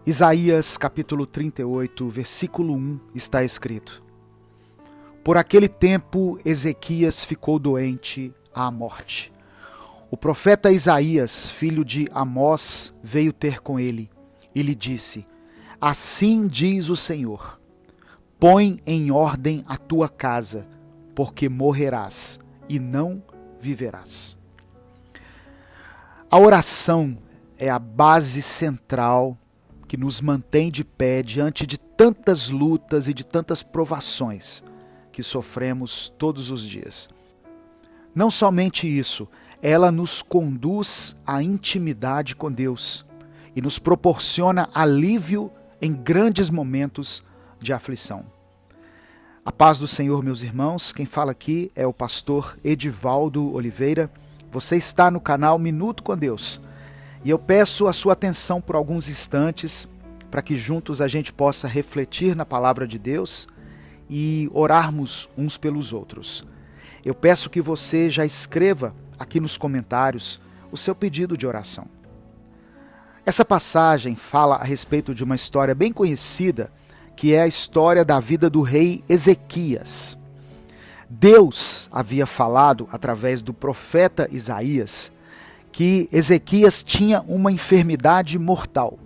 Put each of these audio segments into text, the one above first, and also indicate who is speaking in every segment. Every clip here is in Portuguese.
Speaker 1: Isaías capítulo 38, versículo 1 está escrito: Por aquele tempo Ezequias ficou doente à morte. O profeta Isaías, filho de Amós, veio ter com ele e lhe disse: Assim diz o Senhor, põe em ordem a tua casa, porque morrerás e não viverás. A oração é a base central que nos mantém de pé diante de tantas lutas e de tantas provações que sofremos todos os dias. Não somente isso, ela nos conduz à intimidade com Deus e nos proporciona alívio em grandes momentos de aflição. A paz do Senhor, meus irmãos, quem fala aqui é o pastor Edivaldo Oliveira. Você está no canal Minuto com Deus. E eu peço a sua atenção por alguns instantes para que juntos a gente possa refletir na palavra de Deus e orarmos uns pelos outros. Eu peço que você já escreva aqui nos comentários o seu pedido de oração. Essa passagem fala a respeito de uma história bem conhecida, que é a história da vida do rei Ezequias. Deus havia falado através do profeta Isaías que Ezequias tinha uma enfermidade mortal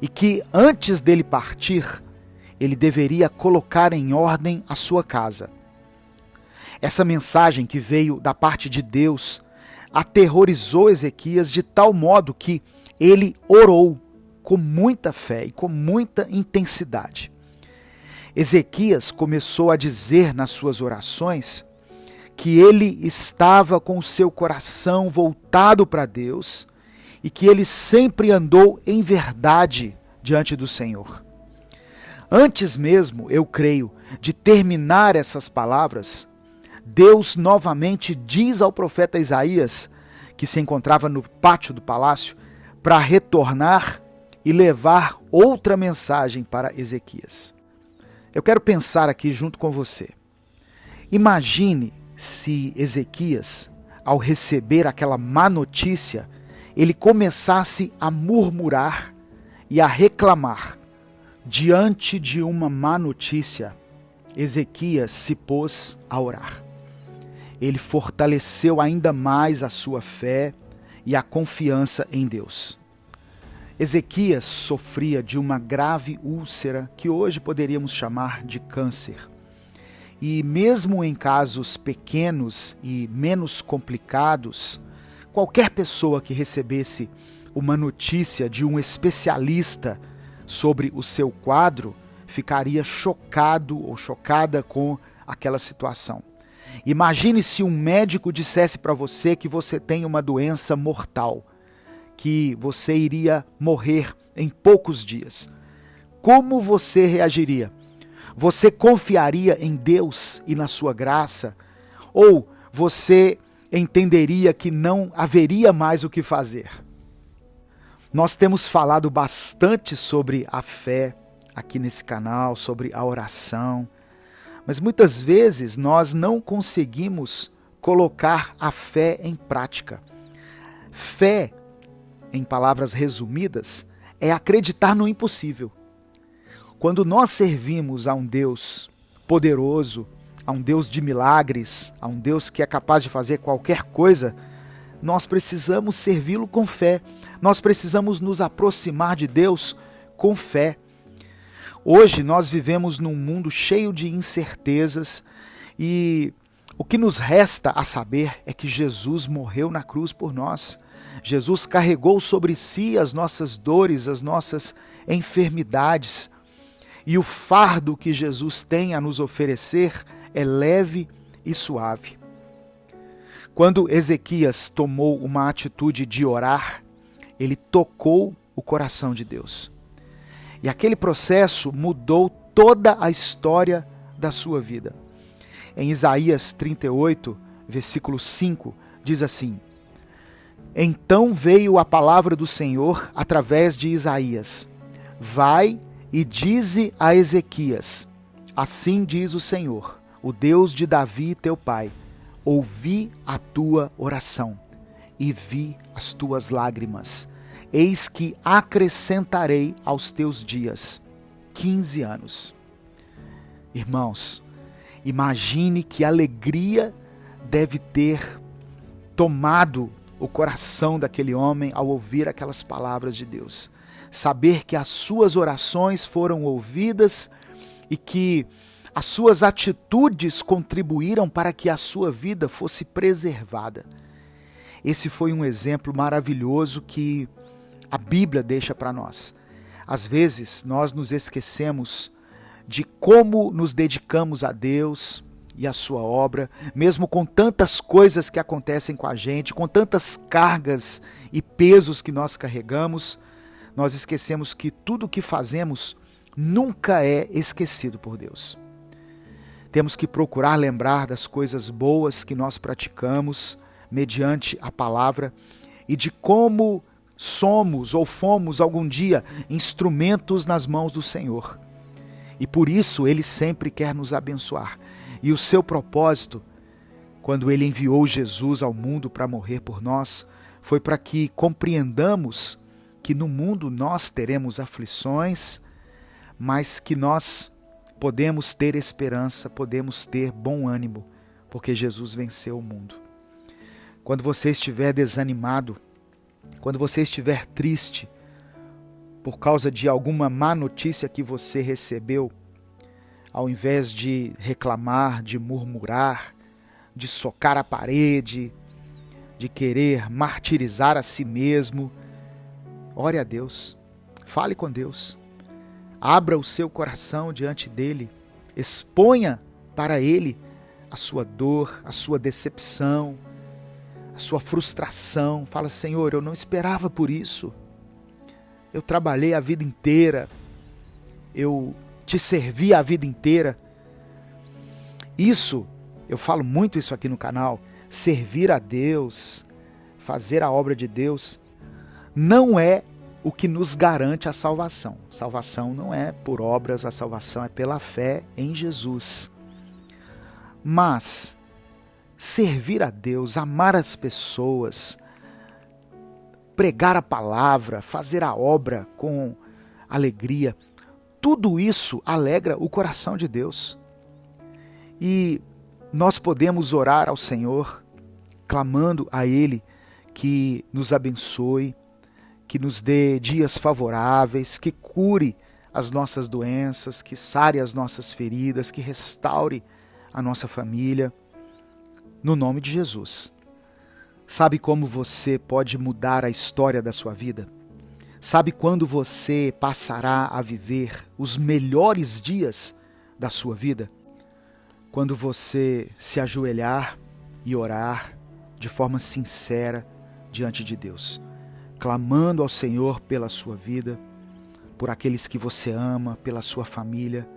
Speaker 1: e que antes dele partir, ele deveria colocar em ordem a sua casa. Essa mensagem que veio da parte de Deus aterrorizou Ezequias de tal modo que ele orou com muita fé e com muita intensidade. Ezequias começou a dizer nas suas orações que ele estava com o seu coração voltado para Deus e que ele sempre andou em verdade diante do Senhor. Antes mesmo, eu creio, de terminar essas palavras, Deus novamente diz ao profeta Isaías, que se encontrava no pátio do palácio, para retornar e levar outra mensagem para Ezequias. Eu quero pensar aqui junto com você. Imagine se Ezequias, ao receber aquela má notícia, ele começasse a murmurar e a reclamar. Diante de uma má notícia, Ezequias se pôs a orar. Ele fortaleceu ainda mais a sua fé e a confiança em Deus. Ezequias sofria de uma grave úlcera que hoje poderíamos chamar de câncer. E mesmo em casos pequenos e menos complicados, qualquer pessoa que recebesse uma notícia de um especialista sobre o seu quadro ficaria chocado ou chocada com aquela situação. Imagine se um médico dissesse para você que você tem uma doença mortal, que você iria morrer em poucos dias. Como você reagiria? Você confiaria em Deus e na sua graça? Ou você entenderia que não haveria mais o que fazer? Nós temos falado bastante sobre a fé aqui nesse canal, sobre a oração, mas muitas vezes nós não conseguimos colocar a fé em prática. Fé, em palavras resumidas, é acreditar no impossível. Quando nós servimos a um Deus poderoso, a um Deus de milagres, a um Deus que é capaz de fazer qualquer coisa, nós precisamos servi-lo com fé. Nós precisamos nos aproximar de Deus com fé. Hoje nós vivemos num mundo cheio de incertezas e o que nos resta a saber é que Jesus morreu na cruz por nós. Jesus carregou sobre si as nossas dores, as nossas enfermidades. E o fardo que Jesus tem a nos oferecer é leve e suave. Quando Ezequias tomou uma atitude de orar, ele tocou o coração de Deus. E aquele processo mudou toda a história da sua vida. Em Isaías 38, versículo 5, diz assim: Então veio a palavra do Senhor através de Isaías. Vai e dize a Ezequias: Assim diz o Senhor, o Deus de Davi teu pai, ouvi a tua oração e vi as tuas lágrimas. eis que acrescentarei aos teus dias 15 anos. Irmãos, imagine que alegria deve ter tomado o coração daquele homem ao ouvir aquelas palavras de Deus. Saber que as suas orações foram ouvidas e que as suas atitudes contribuíram para que a sua vida fosse preservada. Esse foi um exemplo maravilhoso que a Bíblia deixa para nós. Às vezes, nós nos esquecemos de como nos dedicamos a Deus e a sua obra, mesmo com tantas coisas que acontecem com a gente, com tantas cargas e pesos que nós carregamos, nós esquecemos que tudo o que fazemos nunca é esquecido por Deus. Temos que procurar lembrar das coisas boas que nós praticamos mediante a palavra e de como somos ou fomos algum dia instrumentos nas mãos do Senhor. E por isso Ele sempre quer nos abençoar. E o seu propósito, quando Ele enviou Jesus ao mundo para morrer por nós, foi para que compreendamos que no mundo nós teremos aflições, mas que nós podemos ter esperança, podemos ter bom ânimo, porque Jesus venceu o mundo. Quando você estiver desanimado, quando você estiver triste por causa de alguma má notícia que você recebeu, ao invés de reclamar, de murmurar, de socar a parede, de querer martirizar a si mesmo, ore a Deus, fale com Deus, abra o seu coração diante dele, exponha para ele a sua dor, a sua decepção, a sua frustração. Fala: Senhor, eu não esperava por isso, eu trabalhei a vida inteira, eu te servi a vida inteira. Isso, eu falo muito isso aqui no canal, servir a Deus, fazer a obra de Deus, não é o que nos garante a salvação. Salvação não é por obras, a salvação é pela fé em Jesus. Mas servir a Deus, amar as pessoas, pregar a palavra, fazer a obra com alegria, tudo isso alegra o coração de Deus. E nós podemos orar ao Senhor, clamando a Ele que nos abençoe, que nos dê dias favoráveis, que cure as nossas doenças, que sare as nossas feridas, que restaure a nossa família, no nome de Jesus. Sabe como você pode mudar a história da sua vida? Sabe quando você passará a viver os melhores dias da sua vida? Quando você se ajoelhar e orar de forma sincera diante de Deus, clamando ao Senhor pela sua vida, por aqueles que você ama, pela sua família.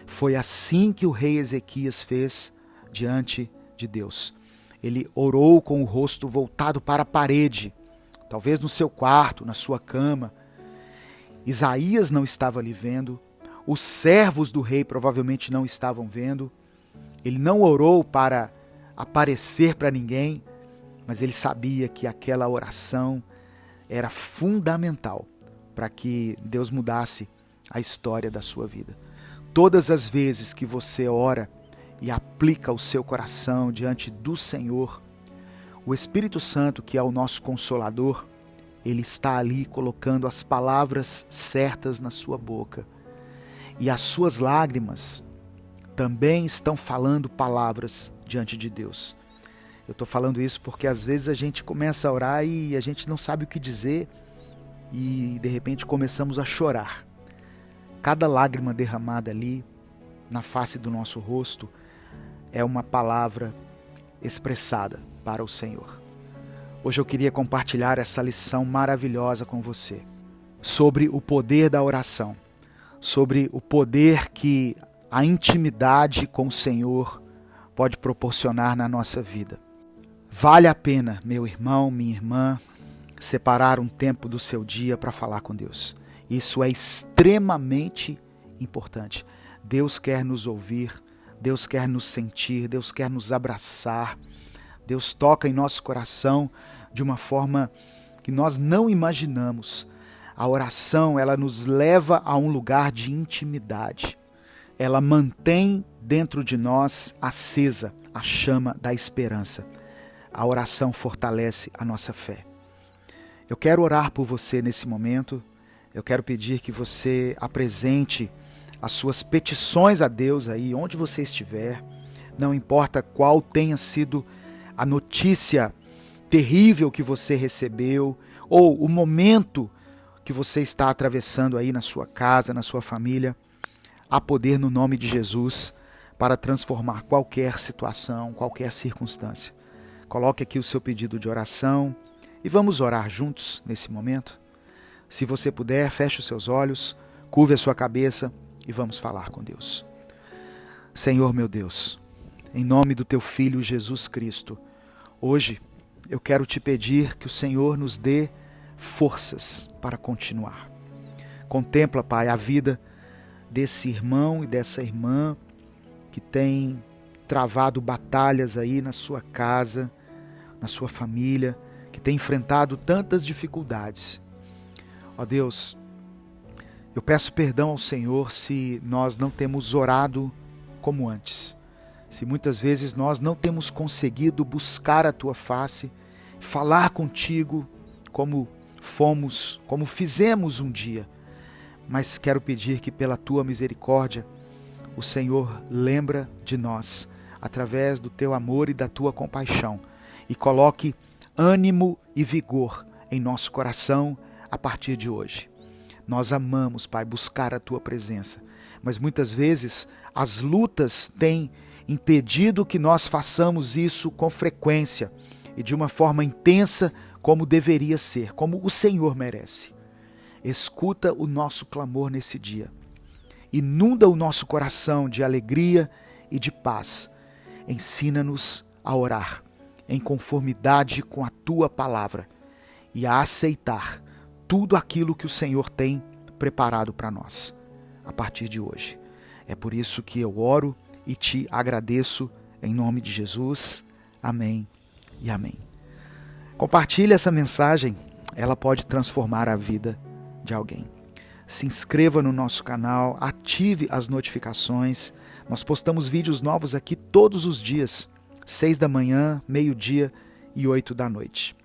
Speaker 1: Foi assim que o rei Ezequias fez diante de Deus. Ele orou com o rosto voltado para a parede, talvez no seu quarto, na sua cama. Isaías não estava ali vendo, os servos do rei provavelmente não estavam vendo. Ele não orou para aparecer para ninguém, mas ele sabia que aquela oração era fundamental para que Deus mudasse a história da sua vida. Todas as vezes que você ora e aplica o seu coração diante do Senhor, o Espírito Santo, que é o nosso Consolador, ele está ali colocando as palavras certas na sua boca. E as suas lágrimas também estão falando palavras diante de Deus. Eu estou falando isso porque às vezes a gente começa a orar e a gente não sabe o que dizer e de repente começamos a chorar. Cada lágrima derramada ali na face do nosso rosto é uma palavra expressada para o Senhor. Hoje eu queria compartilhar essa lição maravilhosa com você sobre o poder da oração, sobre o poder que a intimidade com o Senhor pode proporcionar na nossa vida. Vale a pena, meu irmão, minha irmã, separar um tempo do seu dia para falar com Deus. Isso é extremamente importante. Deus quer nos ouvir, Deus quer nos sentir, Deus quer nos abraçar. Deus toca em nosso coração de uma forma que nós não imaginamos. A oração, ela nos leva a um lugar de intimidade. Ela mantém dentro de nós acesa a chama da esperança. A oração fortalece a nossa fé. Eu quero orar por você nesse momento. Eu quero pedir que você apresente as suas petições a Deus aí, onde você estiver. Não importa qual tenha sido a notícia terrível que você recebeu, ou o momento que você está atravessando aí na sua casa, na sua família. Há poder no nome de Jesus para transformar qualquer situação, qualquer circunstância. Coloque aqui o seu pedido de oração e vamos orar juntos nesse momento. Se você puder, feche os seus olhos, curve a sua cabeça e vamos falar com Deus. Senhor meu Deus, em nome do teu Filho Jesus Cristo, hoje eu quero te pedir que o Senhor nos dê forças para continuar. Contempla, Pai, a vida desse irmão e dessa irmã que tem travado batalhas aí na sua casa, na sua família, que tem enfrentado tantas dificuldades. Ó Deus, eu peço perdão ao Senhor se nós não temos orado como antes. Se muitas vezes nós não temos conseguido buscar a tua face, falar contigo como fizemos um dia. Mas quero pedir que pela tua misericórdia, o Senhor lembra de nós, através do teu amor e da tua compaixão, e coloque ânimo e vigor em nosso coração a partir de hoje. Nós amamos, Pai, buscar a tua presença, mas muitas vezes as lutas têm impedido que nós façamos isso com frequência e de uma forma intensa como deveria ser, como o Senhor merece. Escuta o nosso clamor nesse dia. Inunda o nosso coração de alegria e de paz. Ensina-nos a orar em conformidade com a tua palavra e a aceitar tudo aquilo que o Senhor tem preparado para nós a partir de hoje. É por isso que eu oro e te agradeço em nome de Jesus. Amém e amém. Compartilhe essa mensagem, ela pode transformar a vida de alguém. Se inscreva no nosso canal, ative as notificações. Nós postamos vídeos novos aqui todos os dias, 6 da manhã, meio-dia e 8 da noite.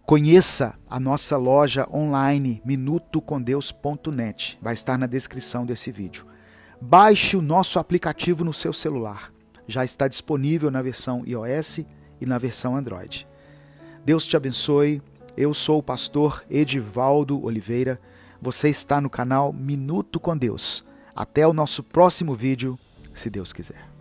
Speaker 1: Conheça a nossa loja online minutocondeus.net, vai estar na descrição desse vídeo. Baixe o nosso aplicativo no seu celular, já está disponível na versão iOS e na versão Android. Deus te abençoe, eu sou o pastor Edivaldo Oliveira, você está no canal Minuto com Deus. Até o nosso próximo vídeo, se Deus quiser.